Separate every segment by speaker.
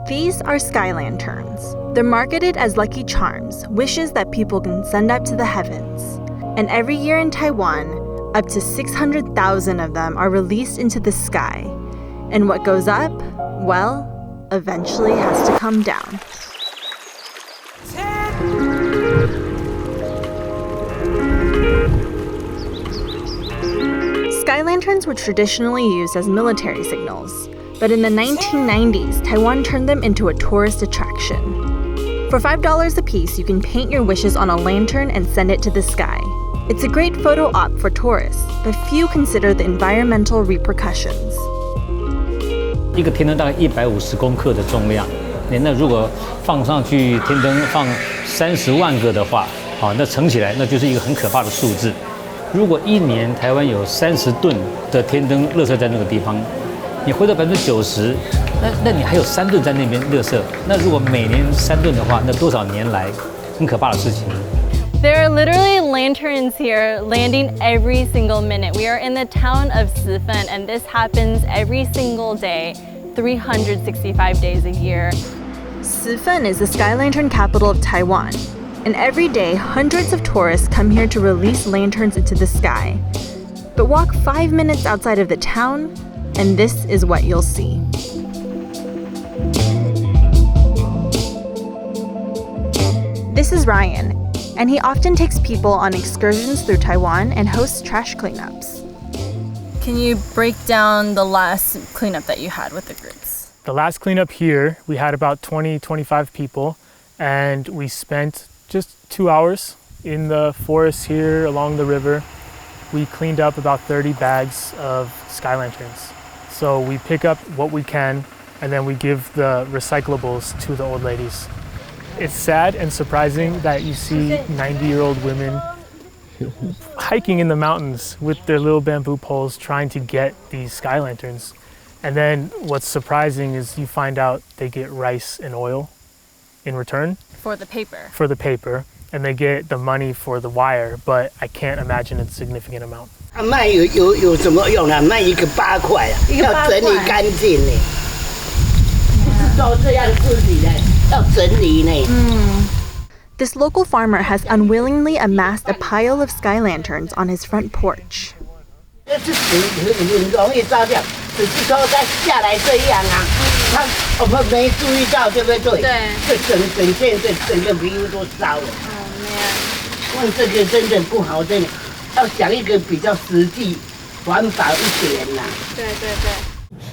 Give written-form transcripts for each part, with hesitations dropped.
Speaker 1: These are sky lanterns. They're marketed as lucky charms, wishes that people can send up to the heavens. And every year in Taiwan, up to 600,000 of them are released into the sky. And what goes up, well, eventually has to come down. Sky lanterns were traditionally used as military signals, but in the 1990s, Taiwan turned them into a tourist attraction. For $5 a piece, you can paint your wishes on a lantern and send it to the sky. It's a great photo op for tourists, but few consider the environmental repercussions.
Speaker 2: 一个天灯大概150公克的重量，那如果放上去天灯放30万个的话，好，那乘起来那就是一个很可怕的数字。如果一年台湾有30吨的天灯垃圾在那个地方，你回到90%，那你还有3吨在那边垃圾。那如果每年3吨的话，那多少年来很可怕的事情。
Speaker 3: There are literally lanterns here landing every single minute. We are in the town of Sifen, and this happens every single day, 365 days a year.
Speaker 1: Sifen is the sky lantern capital of Taiwan, and every day hundreds of tourists come here to release lanterns into the sky. But walk 5 minutes outside of the town, and this is what you'll see. This is Ryan, and he often takes people on excursions through Taiwan and hosts trash cleanups.
Speaker 3: Can you break down the last cleanup that you had with the groups?
Speaker 4: The last cleanup here, we had about 25 people, and we spent just 2 hours in the forest here along the river. We cleaned up about 30 bags of sky lanterns. So we pick up what we can, and then we give the recyclables to the old ladies. It's sad and surprising that you see 90-year-old women hiking in the mountains with their little bamboo poles trying to get these sky lanterns. And then what's surprising is you find out they get rice and oil in return.
Speaker 3: For the paper.
Speaker 4: For the paper. And they get the money for the wire, but I can't imagine it's a significant amount.
Speaker 5: 卖有什么用啊？卖一个8块啊，要整理干净呢。不是都这样自己呢，要整理呢。
Speaker 1: This local farmer has unwillingly amassed a pile of sky lanterns on his front porch.
Speaker 5: 这是很容易烧掉，只是说它下来这样啊，我们没注意到，对不对？对。这整件整个皮肤都烧了。哇，这个真的不好，真的要想一个比较实际、环保一点啦。
Speaker 3: 对。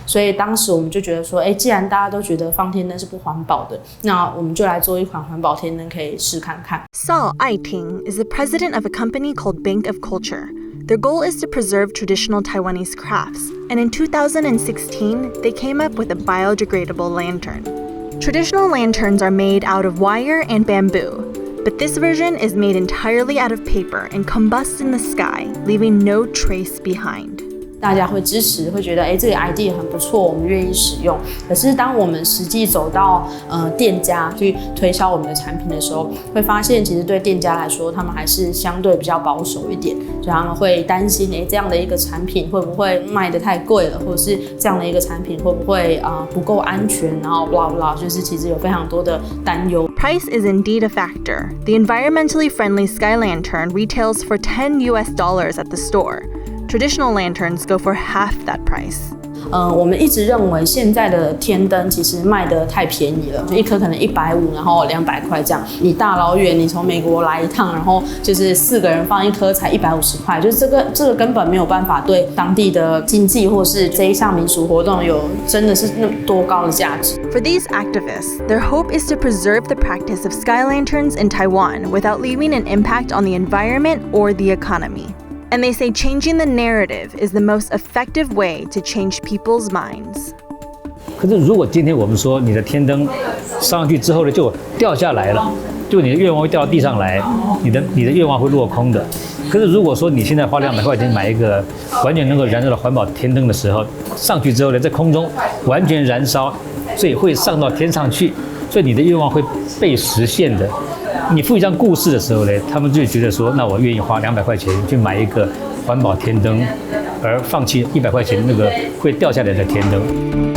Speaker 6: 所以当时我们就觉得说，既然大家都觉得放天灯是不环保的，那我们就来做一款环保天灯，可以试看看。
Speaker 1: Saul Aiting is the president of a company called Bank of Culture. Their goal is to preserve traditional Taiwanese crafts, and in 2016, they came up with a biodegradable lantern. Traditional lanterns are made out of wire and bamboo, but this version is made entirely out of paper and combusts in the sky, leaving no trace behind.
Speaker 6: 大家会支持，会觉得这个 idea 很不错，我们愿意使用。可是当我们实际走到店家去推销我们的产品的时候，会发现其实对店家来说，他们还是相对比较保守一点，所以他们会担心这样的一个产品会不会卖得太贵了，或者是这样的一个产品会不会不够安全，然后 blah blah， 就是其实有非常多的担忧。
Speaker 1: Price is indeed a factor. The environmentally friendly sky lantern retails for $10 at the store. Traditional lanterns go for half that price.
Speaker 6: 我们一直认为现在的天灯其实卖得太便宜了，就一颗可能150，然后200块这样。你大老远你从美国来一趟，然后就是4个人放一颗才150块，就是这个根本没有办法对当地的经济或是这一项民俗活动有真的是那么多高的价值。
Speaker 1: For these activists, their hope is to preserve the practice of sky lanterns in Taiwan without leaving an impact on the environment or the economy. And they say changing the narrative is the most effective way to change people's minds.
Speaker 2: 可是如果今天我们说你的天灯上去之后呢，就掉下来了，就你的愿望会掉到地上来，你的愿望会落空的。可是如果说你现在花200块钱买一个完全能够燃烧的环保天灯的时候，上去之后呢，在空中完全燃烧，所以会上到天上去，所以你的愿望会被实现的。你付一张故事的时候呢，他们就觉得说，那我愿意花200块钱去买一个环保天灯，而放弃100块钱那个会掉下来的天灯。